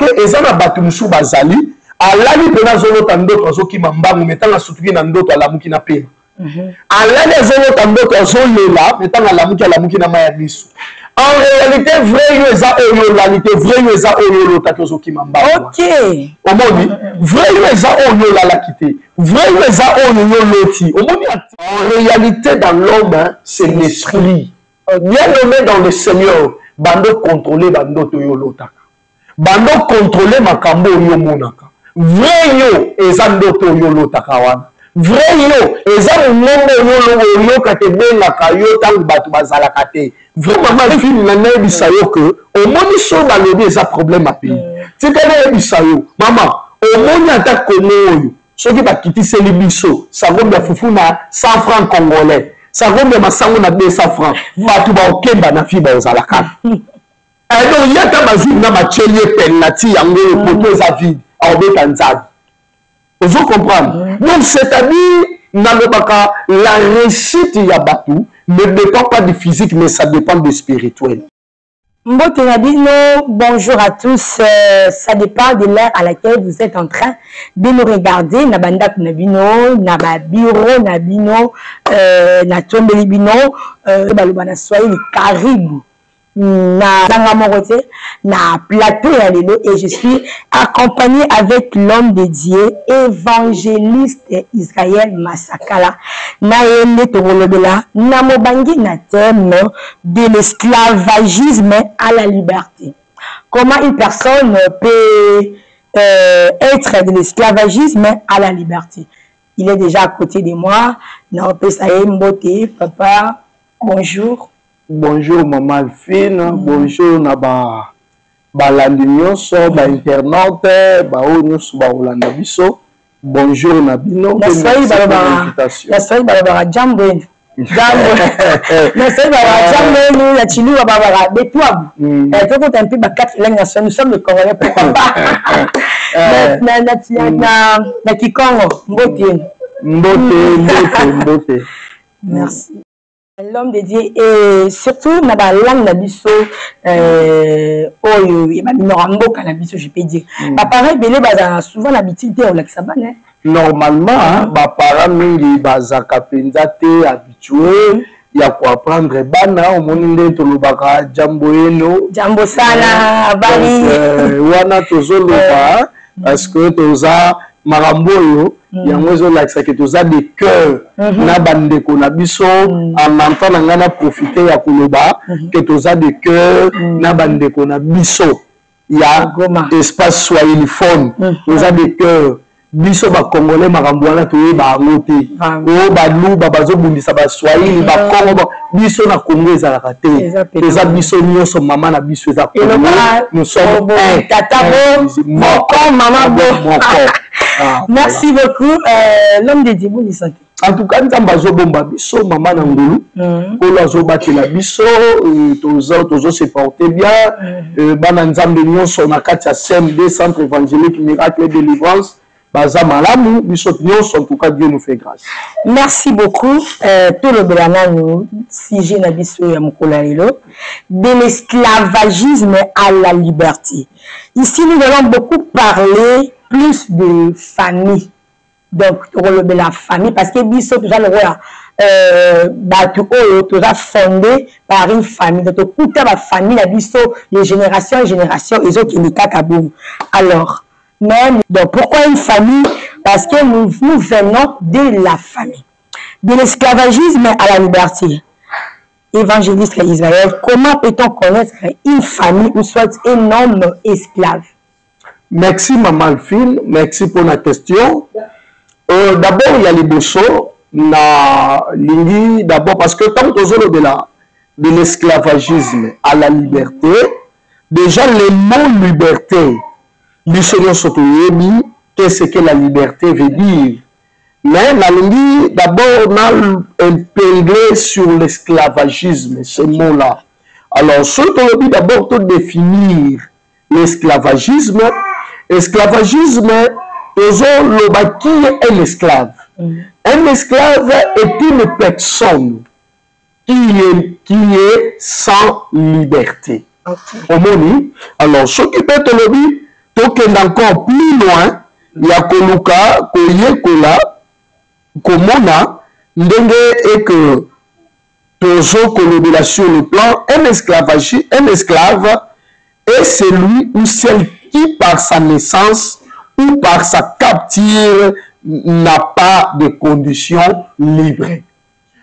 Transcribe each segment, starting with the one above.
que eza na bato musu bazali alali pena zolota ndoto azokima mbangu metanga sutuki na ndoto alamuki na pena alali azolota ndoto azolela metanga alamuki na maya miso. En réalité vrai yo eza oyo lalite vrai yo eza oyo lotaki ozokima mbangu. OK. Omoni vrai yo eza oyo lalaki te vrai yo eza oyo yo loti. Omoni en réalité dans l'homme c'est l'esprit. Bien nommé dans le Seigneur bando contrôler bando to yo lotaka. Bando contrôler makambo yo monaka. Vrai yo eza ndoto yo lotaka wana. Vrai yo eza ngombo yo kate bengaka yo tangu batu bazalaka te. Vraiment ma fille na nebisa yo que omoni so balobi eza problème a pays. Tikana nebisa yo mama omoni ata komo oyo soki bakitiseli biso sagombe fufu na 100 francs congolais sagombe masango na 200 francs batu baokemba na fi bazalaka. Donc yaka bazwi na macheli penalty yango poto eza vide aobeta nzabi. Vous comprenez? Donc c'est-à-dire la réussite ya batu ne dépend pas du physique mais ça dépend du spirituel. Bonjour à tous, ça dépend de l'heure à laquelle vous êtes en train de nous regarder. Na bandak na bino, na ba bureau na bino, na tombeli bino, balobana Swahili karibu. Na plateau et je suis accompagné avec l'homme de Dieu, évangéliste Israël Massakala. Na togolobela na mobangi na thème de l'esclavagisme à la liberté. Comment une personne peut être de l'esclavagisme à la liberté? Il est déjà à côté de moi. Na Pesaye Mbote, papa, bonjour. Bonjour maman Alphine, bonjour na balandi nyonso ba internaute ba nyonso ba olanda biso. Bonjour na bino. Na sai balabara jambo. Jambo. Na sai balabara jambo ya chilu balabara betwa. Toko tempi ba 4 langues nationales, nous sommes le Congolais pourquoi pas. Na Kikongo, Mbote. Merci. L'homme de Dieu et surtout na ba langue na biso oyo ya ba minoramboka na biso je peux dire ba parents belé baza souvent l'habitude au laksabane normalement ba parents mingi bazaka penza te habitué ya ko apprendre bana omoni nde to lobaka jambo eno jambo sana bali wana tozoloba parce que toza marambo yo yango zo lakisa que toza de cœur na bandeko na biso en même temps ngana profiter ya koloba que toza de cœur na bandeko na biso ya espace swahiliphone toza de cœur biso ba congolais marambo wana toye ba ngote o ba luba bazobundisa ba swahili ba kongo biso na Congo ezalaka te eza biso nyonso mama na biso eza Congo nous sommes un tatabo moko mama bo. Merci beaucoup l'homme de Dieu santé. En tout cas nzamba zobomba biso mama na ngulu kolo azobatela biso tozo se porter bien bana nzambe nyonso na kati ya CMD centre évangélique miracle et délivrance. En tout cas, Dieu nous fait grâce. Merci beaucoup. Tout le bélanano, si j'ai de l'esclavagisme à la liberté. Ici, nous allons beaucoup parler plus de famille. Donc, la famille, parce que biso déjà le roi déjà fondé par une famille. Donc, toute la famille, la biso, de génération en génération, ils ont qui alors, même, donc pourquoi une famille? Parce que nous venons de la famille. De l'esclavagisme à la liberté. Évangéliste Israël, comment peut-on connaître une famille ou soit un homme esclave? Merci Maman Alphine, merci pour la question. D'abord, il y a les bossons, d'abord parce que tant de l'esclavagisme à la liberté, déjà le mot liberté, qu'est-ce que la liberté veut dire? Mais la ligne, d'abord, on a épinglé sur l'esclavagisme, ce mot-là. Alors, ce qu'on dit d'abord, de définir l'esclavagisme. Esclavagisme, qui est un esclave? Un esclave est une personne qui est sans liberté. Alors, ce qui peut te le dire, tokende encore plus loin ya koluka koyekola komona ndenge et que tozo kolobela sur le plan un esclave est celui ou celle qui par sa naissance ou par sa capture n'a pas de conditions libres.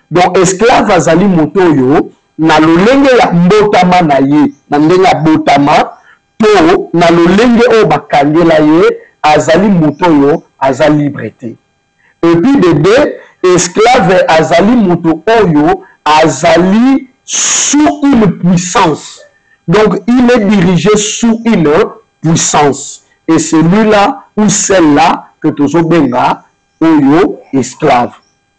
Donc esclave azali moto yo na lolenge ya mbotama na ye na ndenge ya botama to na lolenge o bakangela ye azali moto yo azali liberté. Et puis de deux, esclave azali moto oyo azali sous une puissance. Donc il est dirigé sous une puissance. Et celui-là ou celle-là que tozo benga oyo esclave.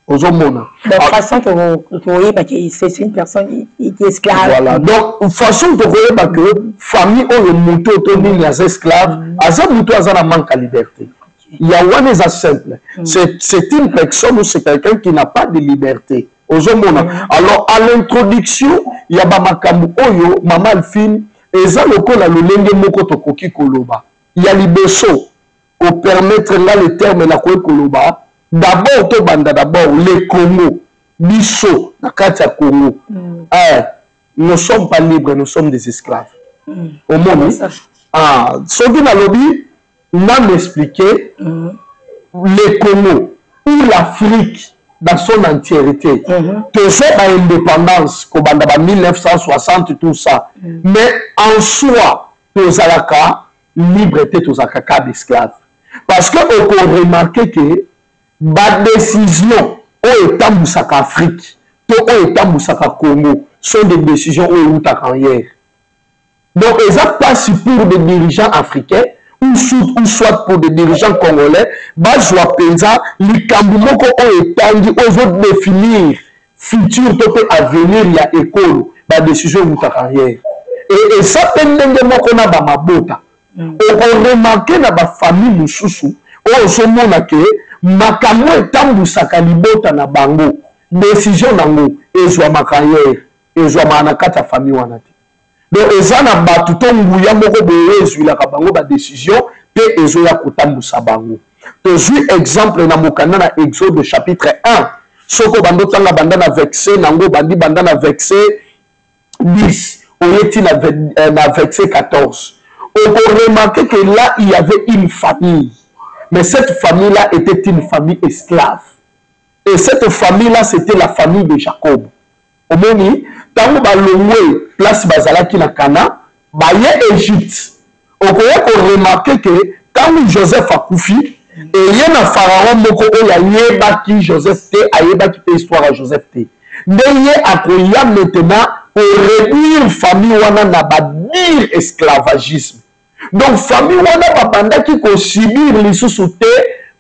Ozomona. De toute façon, vous voyez que c'est une personne qui est esclave. Voilà. Donc, de façon que vous voyez que famille oyo moto toni les esclaves, aza moto aza na manque à liberté. Il y a one is simple. C'est une personne ou c'est quelqu'un qui n'a pas de liberté. Ozomona. Alors, à l'introduction, il y a bamakambu oyo, Mama Alphine, eza lokola lolenge moko tokoki koloba. Il y a liboso, pour permettre là le terme la koloba. D'abord, le Congo, Bisso, la carte Congo. Nous ne sommes pas libres, nous sommes des esclaves. Au monde, ce qui m'a lobby, m'a expliqué le Congo ou l'Afrique dans son entièreté. Tout ça, l'indépendance, comme en 1960, tout ça. Mais en soi, tous à la liberté, tous à la d'esclaves. Parce qu'on peut remarquer que la décision au État Moussaka Afrique, au État Moussaka Congo, sont des décisions au État carrière. Donc, ils n'ont pas si pour des dirigeants africains ou soit pour des dirigeants congolais, Bazwa Penza, les Kambumoko au État, ils vont définir futur avenir, il y a école, la décision au État carrière. Et ça, c'est qu'on a dans ma bota. On remarque dans ma famille Moussoussou, on se montre que makambo etambusaka libota na bango décision nango ezwa makayere ezwa manakata famille wana te. Donc eza na batu to nguya moko boye ezwilaka bango ba décision pe ezo ya kotambusa bango. Tozwi exemple na mokanda na Exode chapitre 1 soko bando tanga banda na verset nango bandi banda na verset 10 oyeti na verset 14. On peut remarquer que là il y avait une famille. Mais cette famille-là était une famille esclave. Et cette famille-là, c'était la famille de Jacob. Au moni, tant que balongwe place bazala qui na Cana, baye Égypte. On peut remarquer que quand Joseph a koufi, et il y a un pharaon moko oya yeba ki Joseph te, ayeba ki te histoire à Joseph te. Neye akoya maintenant pour réduire famille wana na badir esclavagisme. Donc, famille wana babanda qui ko subir lisusu te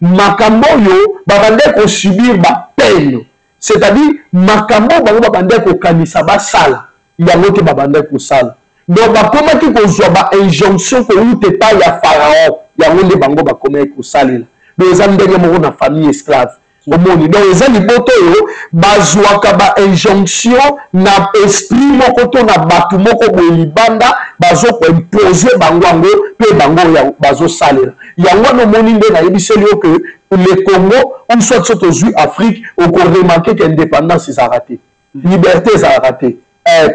makambo yo babanda ko subir ba peine. C'est-à-dire makambo bango babanda ko kanisa ba sala. Yango te babanda ko sala. Donc bakoma ki ko zwa ba injonction ko ute pa ya pharaon. Yango le bango bakoma ko salela. Donc eza ndenge moko na famille esclave. Omoni donc eza liboto yo bazwaka ba injonction na esprit moko to na batu moko boye libanda bazo ko imposer bango yango pe bango ya bazo salela yango no moni nde na yebiseli yo que le Congo on soit tozwi Afrique au ko remarquer que indépendance ça raté liberté ça raté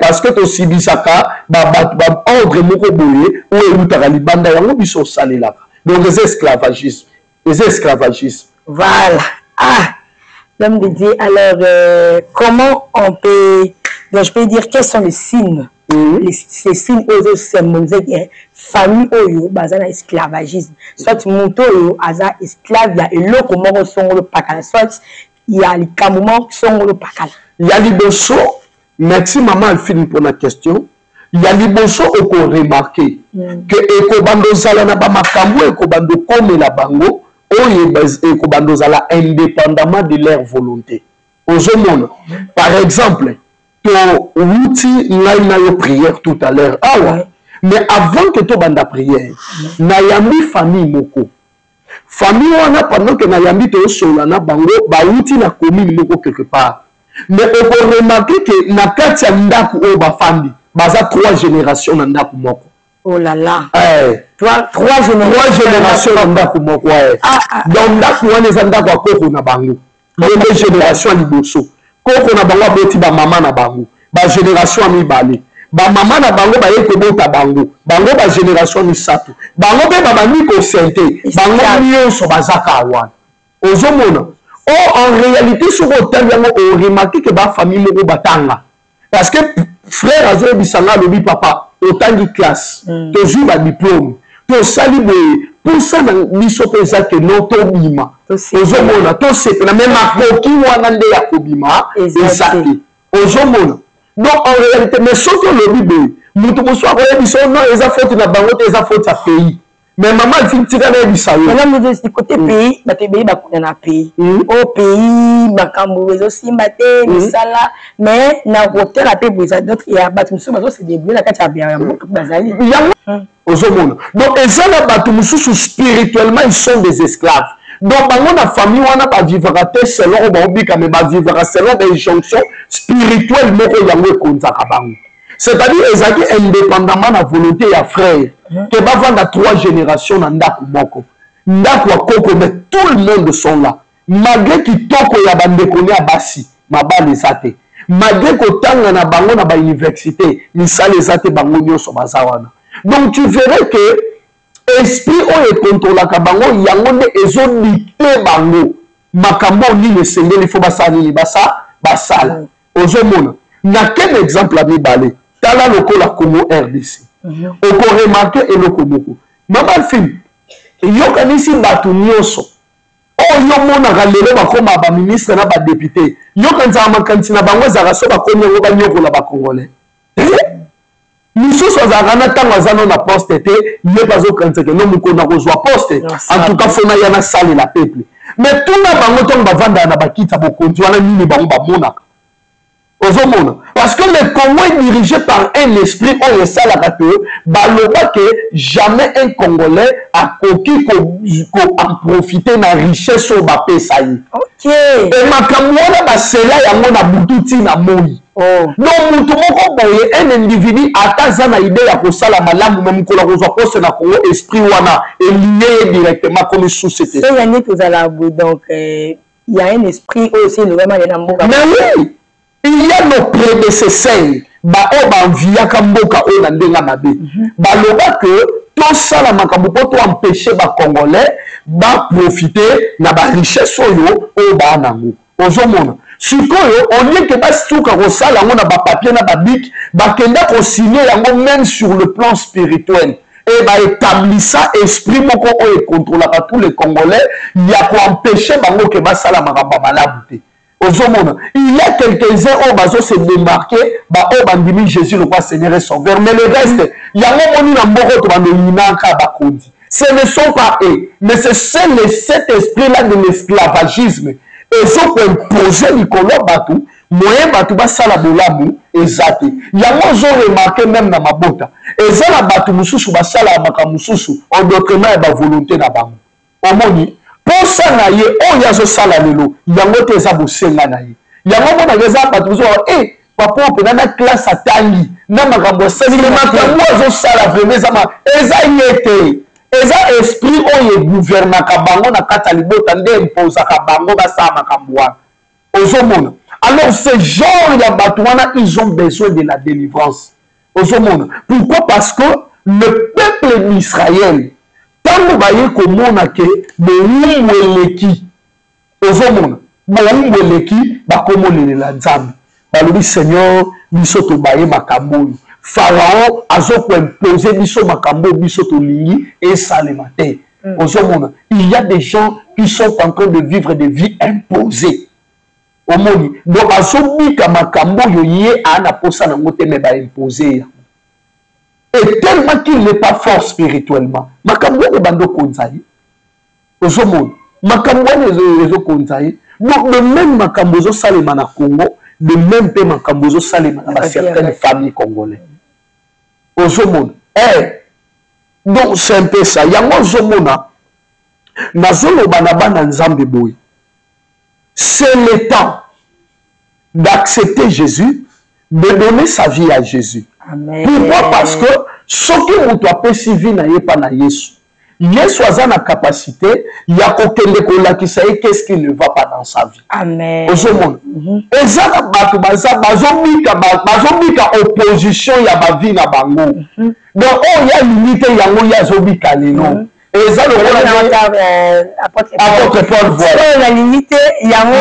parce que to sibisaka ba ordre moko boye o elutaka libanda yango biso salela donc les esclavagisme voilà. L'homme de Dieu, alors comment on peut, donc je peux dire quels sont les signes, ces signes aux symboliser famille oyo bazana esclavagisme, soit moto oyo aza esclave ya eloko moko songolo pakala, soit il y a les camoments songolo pakala. Il y a liboso, merci maman Alphine pour la question. Il y a liboso au qu'on remarqué que ekobando zala na ba makambo ekobando comme la bango. Indépendamment de leur volonté. Par exemple, tu as une prière tout à l'heure. Mais avant que tu aies prière, Nayambi famille moko. Famille wana pendant que Nayambi te solana bango, bauti na commune moko quelque part. Mais on peut remarquer que na kati ya ndaku o bafandi, baza 3 générations na ndaku moko. Oh là là. trois générations na ndako moko ouais. Donc ndako wana eza ndako ya koko na bango yende génération ya liboso koko na bango aboti bamama na bango bagénération ya mibale bamama na bango baye kobota bango bagénération misato bango mpe babandi kosente bango nyonso bazaka awana ozomona en réalité soki otali yango oremarke ke bafamille moko batanga parce que frère azoyebisanga alobi papa otangi classe tozwi badiplôme tosali boye mposa na biso mpe eza ke no tobima ozomona tosepela me makoki wana nde ya kobima eza te ozomona donc en réalité mais soki olobi boye moto mosusu akoyebisa no eza faute na bango te eza faute ya pays mais maman elle tika na yebisa yo maintenant nous du côté pays bato ebele bakunda na pays au pays makambo ezosimba te misala mais na kotela mpe boye d'autres ya bato mosusu bazose débrouiller na kati ya mboka bazali ozomona donc eza na bato mosusu spirituellement ils sont des esclaves donc bango na famille wana bavivaka te selon oyo baobika mais bavivaka selon bainjonction spirituelle moko yango ekonzaka bango c'est-à-dire ezalaki indépendamment na volonté ya frère ke bavanda 3 générations na ndako moko ndako ya koko mais tout le monde sont là malgré kitoko ya bandekoni ya basi mabala eza te malgré kotanga na bango na bauniversité misala eza te bango nyonso baza wana donc tu verrais que esprit oyo ekontrolaka bango yango nde ezodikte bango makambo nini esengeli fo basala nini basala ozomona na quel exemple ya mibale tala lokola Congo RDC okoremarke eloko moko mama film yokanisi bato nyonso oyo monaka lelo bakoma baministre na badepute yokanisaka makanisi na bango ezalaka so bakomi yango banyokola bakongolais misusu azalaka na ntango aza no na poste te ye bazokanisaka no mokolo na kozwa poste en tout cas fona ya nasalela peuple mais tuna bango ntongo bavandaka na bakiti ya bokonzi wana nini bango bamonaka ozomona parce que le Congo est dirigé par un esprit oyo esalaka te baloba ke jamais un Congolais akoki en profiter na richesse oyo bapesa ye e makambo wana basela yango na butu ntina moi donc mutu moko boye un individu ata aza na idée ya kosala malamu me mokolo akozwa poste na Congo esprit wana elie ye directement comme société yani tozala boye donc il y a un esprit oyo aussi vraiment na mboka mais oui il y a nos prédécesseurs bao banviaka mboka oyo na ndenga mabe baloba ke tosala makambo mpo toempêche bacongolais baprofite na barichesse oyo baa nango ozomona sikoyo olie ke basituka kosala yango na bapapie na babik bakenda kosigne yango même sur le plan spirituel et baétablissa esprit moko oyo ekontrolaka tous les congolais ya koempêche bango ke basala makambo malamu te ozomona il y a quelques-uns oyo bazose démarquer oyo bandimi Jésus le roi Seigneur et Sauveur mais le reste yango moni na mboko to bandoyinaka bakondi ce ne sont pas eux mais c'est cet esprit là de l'esclavagisme ezokoimpose likolo bato moyen bato basala bolamu eza te yango ozoremarke même na mabota eza na bato mosusu basala makambo mosusu en détriment ya bavolonté na bango omoni posa na ye oyo azosala lelo yango te eza bosenga na ye yango monaka eza bato mosusu papa opena na classe atangi na makambo asali makambo azosala vraimen eza ye te eza esprit oyo egouvernaka bango na kati ya libota nde impozaka bango basala makambo wana ozomona alors ce genre ya bato wana ils ont besoin de la délivrance ozomona pourquoi parce que le peuple d'Israël ntango baye komona ke bowumbu eleki ozomona bowumbu eleki bakomolelela nzambe balobi seigneur biso tobaye makambo oyo Pharaon azokoimpose biso makambo biso tolingi esalema te ozomona il y a des gens qui sont en train de vivre des vies imposées omoni donc azobika makambo oyo ye ana posa nango te me baimposer ya et tellement qu'il n'est pas fort spirituellement makambo wana bando konza ye ozomona makambo wana ezokonza ye donc de même makambo ezosalema na Congo de même mpe makambo ezosalema na certaines familles congolais ozomona donc c'est un peu ça yango ozomona nazoloba na bana nzambe boye c'est le temps d'accepter Jésus de donner sa vie à Jésus. Amen. Pourquoi? Parce que soki moto apesi vie na ye pa na Yesu Yesu aza na capacité ya kokende kolakisa ye qu'est-ce qui ne va pas dans sa vie. Amen. Ozomona. Ezaka bato bazobika opposition ya ba vie na bango. Donc on ya limite yango ya zobika lelo. Eza le apôtre Paul voilà. On a limité yango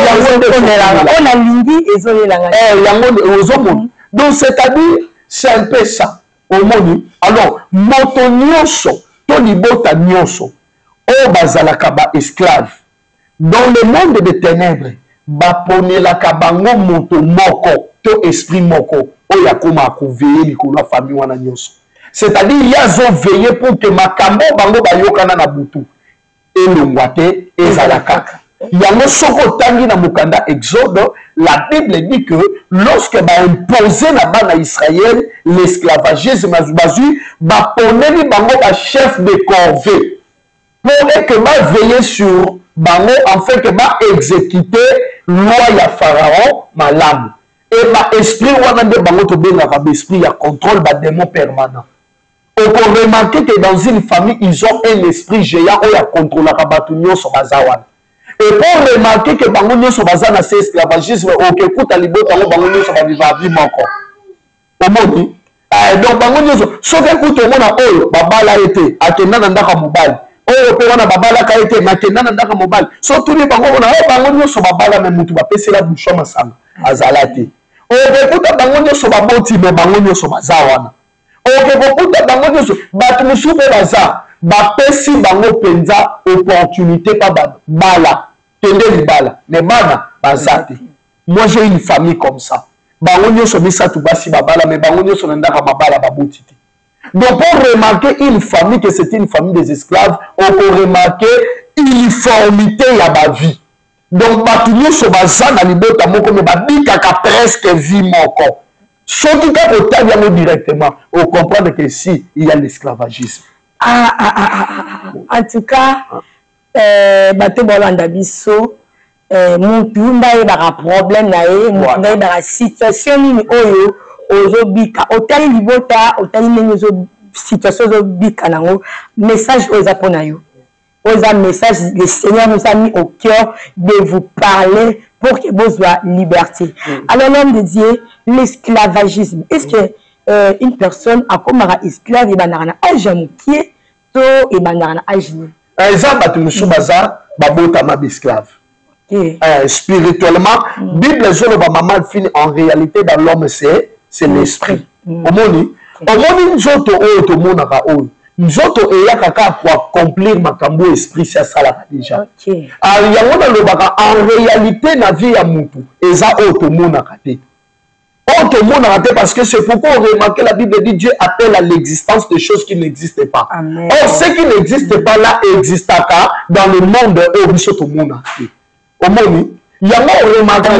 on a lingi ezolelanga. Yango ozomona. Donc c'est-à-dire c'est un peu ça. Omoni. Alors moto nyonso to libota nyonso o bazalaka ba esclave dans le monde des ténèbres baponelaka bango moto moko to esprit moko o yakoma akuveiller likolo ya famille wana nyonso, c'est-à-dire yazo veiller pour que makambo bango bayokana na butu elongwa te ezalaka. Yango soko tangi na mukanda Exode, la Bible dit que lorsque ba imposer na bana Israël l'esclavagisme bazu ba poneli bango ba chef de corvée pour que ba veiller sur bango afin que ba exécuter loi ya Pharaon malamu et ba esprit wana de bango to benga ba esprit ya contrôle ba démon permanent. On peut remarquer que dans une famille ils ont un esprit géant ou ya contrôle la batu nyonso bazawana. Et pour remarquer que bango nyonso baza na se esclavagisme o ke kuta libota ngo bango nyonso ba viva vie moko. Omoni donc bango nyonso soki kuta mona oyo babala ete akenda na ndaka mobali oyo pe wana babala ka ete makenda na ndaka mobali so tuni bango mona o bango nyonso babala me mutu bapesela busho masanga azala te o ke kuta bango nyonso baboti me bango nyonso baza wana o ke kuta bango nyonso batu musu pe baza bapesi bango penza opportunité pa bala tende libala mais bana bazate. Moi j'ai une famille comme ça bango nyonso misatu basi babala mais bango nyonso na ndaka babala baboti te. Donc pour remarquer une famille que c'est une famille des esclaves on peut remarquer uniformité ya ba vie. Donc batu nyonso baza na libota moko me babikaka presque vie moko soki ka otali yango directement on comprend que si il y a l'esclavagisme. En tout cas, bateau bolanda biso, mutu mbaye baka problème na ye, mutu mbaye baka situation nini oyo ozobika, otali libota, otali nini ozo situation ozobika nango, message oza pona yo. Oza message, le Seigneur nous a mis au cœur de vous parler pour que vous soyez liberté. Alors l'homme de Dieu, l'esclavagisme, est-ce que une personne a comme un esclave et banana ajamukie to et banana ajini exemple tu musu baza babota ma esclave spirituellement Bible zolo ba maman fini en réalité dans l'homme c'est l'esprit omoni nzoto oyo to monaka oyo nzoto eyaka ka pour accomplir makambo esprit ça sala déjà yango na lobaka en réalité na vie ya mutu eza oyo to monaka te. On te montre parce que c'est pourquoi on remarque la Bible dit Dieu appelle à l'existence des choses qui n'existent pas. Amen. Or, ce qui n'existe pas là existe dans le monde où nous sommes au monde. Au monde, il y a un remarque.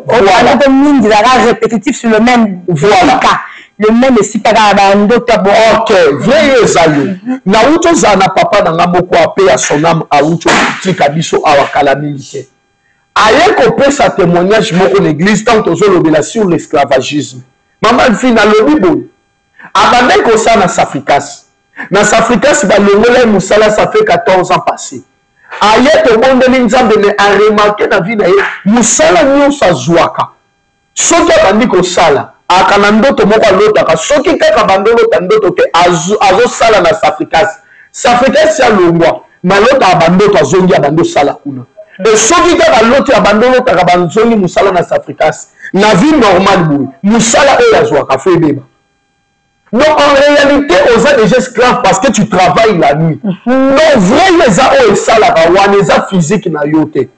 On a répétitif sur le même cas. Le même ok, veuillez saluer. Naouto zana papa na moko ape à son âme à outo tikabiso awakala militaire. Aïe qu'on sa témoignage moko l'église tant aux olobela sur l'esclavagisme. Maman fille na lobi bon. Abandé ko ça na Safrikas. Na Safrikas ba longole musala ça fait 14 ans passé. Aïe to monde l'inzambe ne a remarqué na vie na ye musala nyonso azwaka. Soki abandi ko sala akana ndoto moko alotaka soki kaka bandolo tandoto ke azo sala na Safrikas. Safrikas ya longwa malota abandoto azongi abando sala kuna. Et soki kaka l'autre abandonné taka banzongi musala na Safrikas na vie normale boui musala oyo azwaka fo ebeba. Donc en réalité aux a déjà esclaves parce que tu travailles la nuit. Donc vrai les a oyo esalaka wana eza physique na yo te.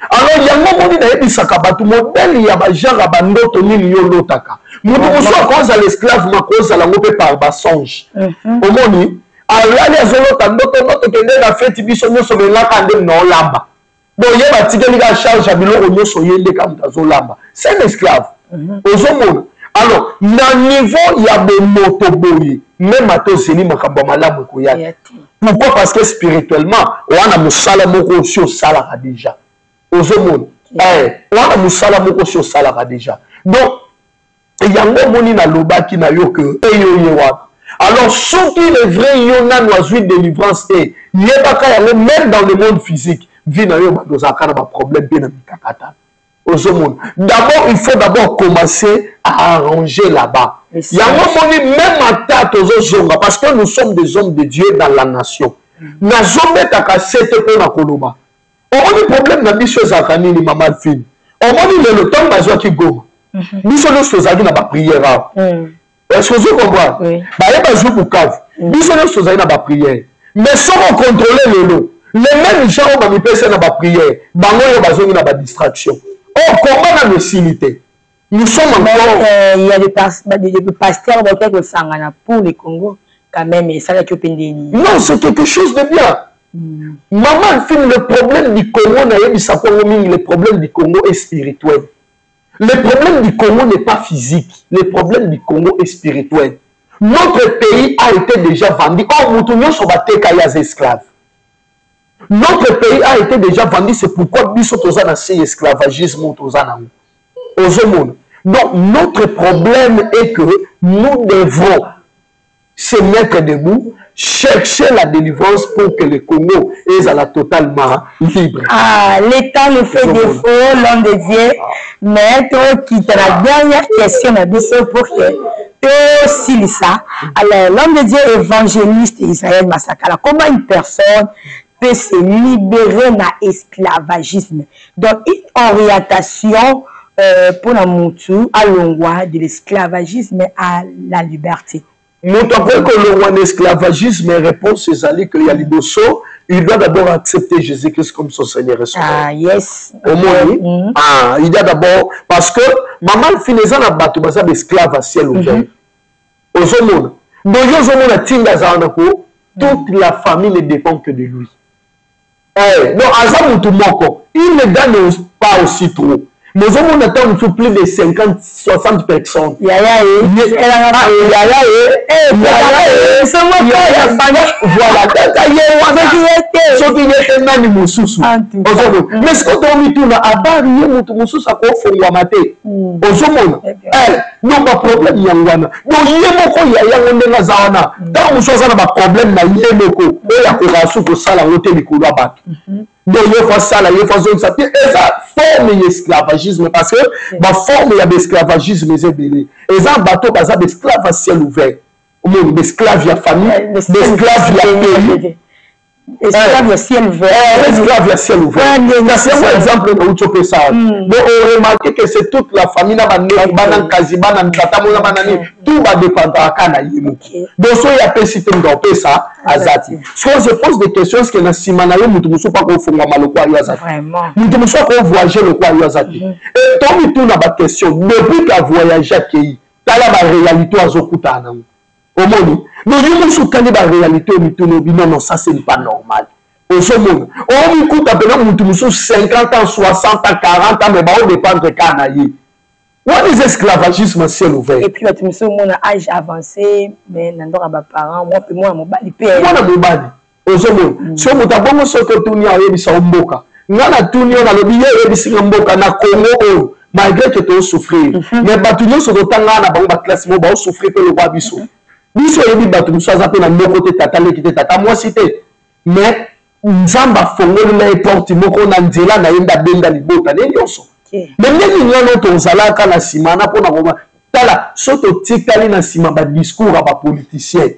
Alors yango moni na yebisaka bato modèle ya bagenre bandoto nini yo lotaka mutu mosu akozala l'esclave makozala ngo mpe par basonge omoni alali azolota ndoto kende na feti biso nyonso belaka nde na olamba. Bon, il y a un petit gars qui charge à Bilo, c'est un esclave. Alors, dans le niveau, il y a des motoboyi. Même à tous les pourquoi? Parce que spirituellement, on a musala moko sur salara déjà. On a musala moko sur salara déjà. Donc, il y a un moni na loba qui n'a eu que Alors, ceux qui les vrais yona noisui délivrance et même dans le monde physique, vie na yo ba problème bien na d'abord, il faut d'abord commencer à arranger là-bas. Il y a un moment même à tête aux autres, parce que nous sommes des hommes de Dieu dans la nation. Nous sommes à cassette pour la Koloba. On a des problèmes dans les choses à Kanini, maman fille. On a dit le temps de qui go. Nous sommes choses à dire dans la prière. Est-ce que vous comprenez? Bah, il y a pas de cave. Nous sommes choses à dire dans la prière. Mais sans contrôler le lot, les mêmes gens qui ont mis dans la prière, bah, ils ont une distraction. Oh, comment la docilité? Nous sommes encore... Il y a des pasteurs pour le Congo, quand même, et ça, non, c'est quelque chose de bien. Maman, le problème du Congo, le problème du Congo est spirituel. Le problème du Congo n'est pas physique. Le problème du Congo est spirituel. Notre pays a été déjà vendu. Oh, nous sommes des esclaves. Notre pays a été déjà vendu, c'est pourquoi nous sommes dans un esclavagisme. Donc, notre problème est que nous devons se mettre debout, chercher la délivrance pour que le Congo soit totalement libre. Ah, l'État nous fait défaut, l'homme de Dieu. Mais qui est la dernière question pour que aussi ça. Alors, l'homme de Dieu évangéliste Israël Massakala, comment une personne peut se libérer de l'esclavagisme? Donc, une orientation pour la moutou à l'ongwa de l'esclavagisme à la liberté. Nous avons que l'ongwa de l'esclavagisme réponse c'est qu'il y a les dosso, il doit d'abord accepter Jésus-Christ comme son Seigneur et Sauveur. Ah, yes. Ah, il doit d'abord, parce que maman finissant la bateau, ça d'esclave à ciel ouvert. Aux hommes, toute la famille ne dépend que de lui. Donc, il ne donne pas aussi trop. Nous avons attendu plus de 50, 60 personnes. Voilà. Mais ce qu'on a mis tout là, à part rien, nous sommes à quoi faire mater. Non, pas problème, Yangwana. Donc, Yemoko, Yangwana, Zana. Dans nous sommes à problème, Yemoko, et à Korasu, pour ça, la hôtel, les Koulabat. Donc, il faut ça, il faut ça. Et ça forme l'esclavagisme parce que la forme il y a l'esclavagisme et ça bateau parce que l'esclave à ciel ouvert. L'esclave il y a famille, l'esclave il y a pays. Esclave à ciel ouvert. Esclave à ciel ouvert. C'est un exemple de où tu peux ça. Donc, on remarque que c'est toute la famille, tout va dépendre à Kanaïm. Donc, il y a pas si tu me ça, Azati. Si on se pose des questions, est-ce que dans Simanayo, nous ne sommes pas qu'on fait le quoi Azati. Nous ne sommes pas qu'on voyage le quoi Azati. Et tant que tu n'as pas de question, depuis qu'à voyager à Kéi, tu as la réalité à Zokutana. Au monde, nous sommes dans la réalité, non, ça c'est pas normal. Au monde, on écoute appelons nous 50 ans, 60 ans, 40 ans, mais on dépend de Canaï. What is esclavagisme ciel ouvert? Et puis, tu me dis, mon âge avancé, mais n'en a pas parents, moi, mon bali père. Moi, mon bali. Au monde, si on t'a bon, ce que tu n'y as pas, ça mboka. Nana tout n'y a le billet et bis mboka na Congo, malgré que tu souffrir. Mais battu sur le temps là, na ba classe mo ba souffrir que le roi biso. Biso yebi batu muso azape na moko te tata leki te tata moi cité mais nzamba fongoli na porte moko na nzela na yenda benda libota ne nyonso mais ndeni nyono to zalaka na simana pona koma tala soto tikali na sima ba discours ba politicien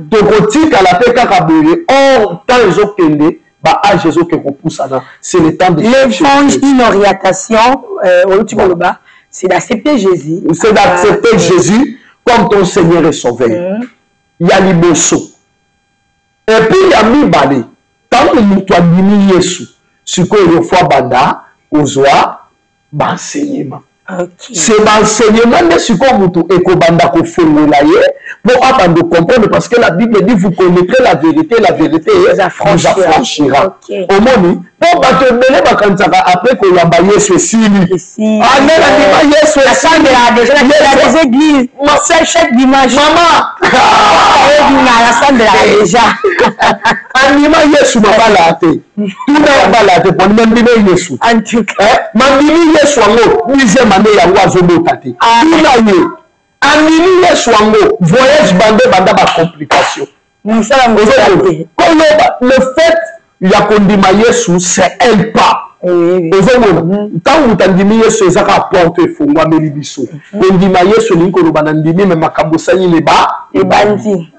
to kotika la pe kaka boye or tant ezokende ba age ezokeko poussana c'est le temps de l'évangile une orientation c'est d'accepter Jésus, c'est d'accepter Jésus comme ton Seigneur et Sauveur. Il y a l'Ibosso. Et puis il y a Mibale. Tant que nous t'as dit Yesu, ce que le fois banda, ozoa, enseignement. C'est l'enseignement de ce que vous et que banda ko fait pour attendre de comprendre parce que la Bible dit vous connaîtrez la vérité vous affranchira. Au moment pour battre belé bakantaka après que yamba Yesu sili. Ah mais la Yesu sili les églises. Chaque dimanche. Maman. La salle de la déjà. Anima Yesu mabalate. Tout le balate pour même bien Yesu. En tout cas. Mamini Yesu ngo 10e année ya wazo botate. Ina ye. andimi yesu yango voyage banda ba complication nous sommes le fait ya kondima yesu c'est un pas ozomona ntango moto andimi yesu ezaka porte efungwameli biso kondima yesu elingi koloba na ndimi me makambo osali ebandi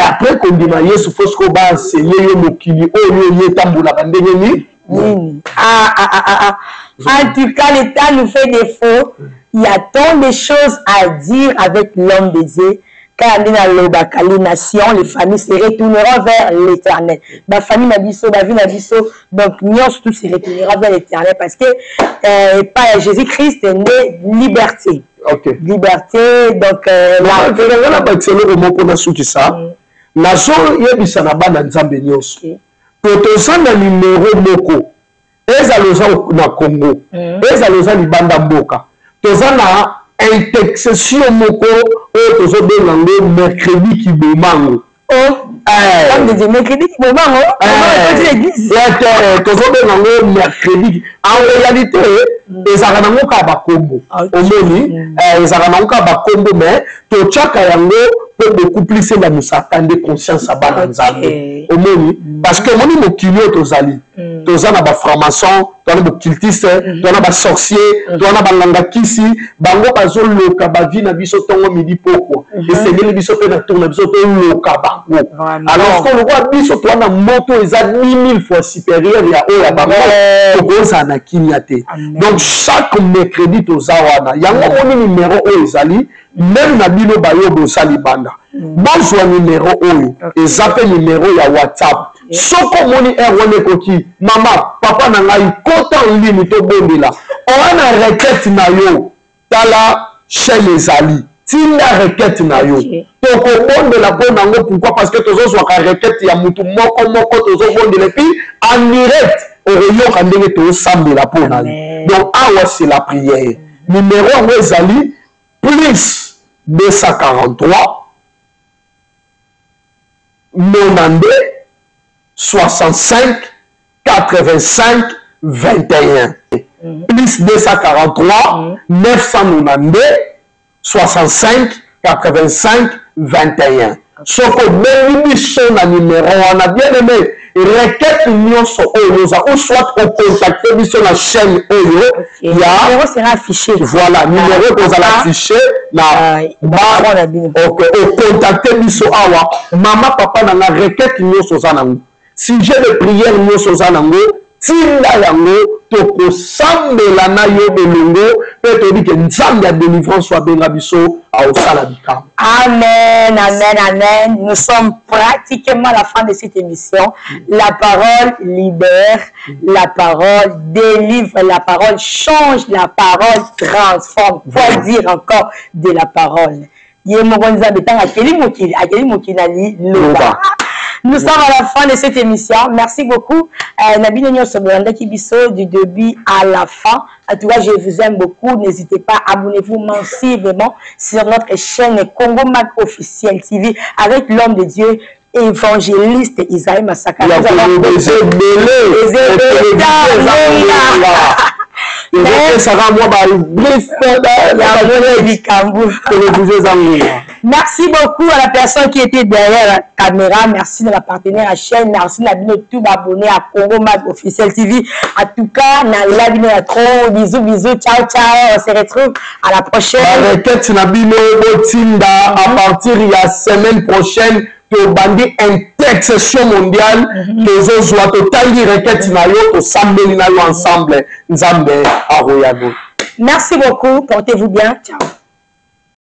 après kondima yesu faut soki baensegne yo mokili oyo yo etambolaka ndenge nini. En tout cas, le temps nous fait défaut. Il y a tant de choses à dire avec l'homme de Dieu. Quand on est dans les nations, les familles se retourneront vers l'éternel. Ma famille n'a biso, ma vie n'a biso. Donc, nous tous se retourneront vers l'éternel parce que par Jésus-Christ est né liberté. Okay. Liberté, donc nazo yebisa na bana nzambe nyonso totoza na numero moko ezaloza na Congo ezaloza libanda mboka toza na intercession moko oyo tozobenga ngo mercredi kibomango mercredi kibomango tozobenga ngo mercredi en réalité ezalaka nango kaka bakombo omoni ezalaka nango kaka bakombo mais totyaka yango pour beaucoup plus la nous attendre conscience à bana nzambe omoni parce que moni mokili oyo tozali toza na ba franc-maçon toza na ba cultiste toza na ba sorcier toza na banganga kisi bango bazoloka bavi na biso ntongo midi poko esengeli biso mpe na tour na biso toloka bango alors que lokwa biso toza na moto eza 10 000 fois supérieur ya oyo ya bango tokozala na kimia te donc chaque mercredi toza wana yango moni numero oyo ezali même na bino bayo bosali banda bozwa numero oyo eza mpe numero ya WhatsApp soko moni wana ekoki mama papa na ngai kota en ligne tobondela oya na requête na yo tala chaîne ezali tinda requête na yo tokobondela mpo nango pourquoi parce que tozozwaka requête ya mutu moko tozobondela epuis en direct okoyoka ndenge tozosambela mpo na yo donc awa c'est la prière numero yango ezali plus 243 92 65 85 21 plus 243 992 65 85 21 soko bengi biso na numero wana bien aimé requête nyonso oyo oza ou soit ocontacte biso na chaîne oyo numéro sera affiché voilà numéro kozala affiché na ocontacte biso awa mama papa nanga requête nyonso oza nango sujet de prière nyonso oza nango tinda yango tokosambela na yo belongo mpe toyebi ke nzambe ya délivrance abenga biso aosala bikambo. Amen, amen, amen. Nous sommes pratiquement à la fin de cette émission. La parole libère, la parole délivre, la parole change, la parole transforme. Quoi dire encore de la parole? Nous sommes à la fin de cette émission. Merci beaucoup. Nabino Sobolanda Kibiso du début à la fin. En tout cas, je vous aime beaucoup. N'hésitez pas, abonnez-vous massivement sur notre chaîne Congo Mag Officiel TV avec l'homme de Dieu, évangéliste Isaïe Massaka. Merci beaucoup à la personne qui était derrière la caméra. Merci de la partenaire à chaîne. Merci de la tout abonné à Congo Mag Officiel TV. En tout cas, la bino à trop. Bisous, bisous. Ciao, ciao. On se retrouve à la prochaine. À partir de la semaine prochaine, to bandi intercession mondiale les autres totali requête na yo to sambeli na yo ensemble nzambe aroyago. Merci beaucoup, portez-vous bien, ciao.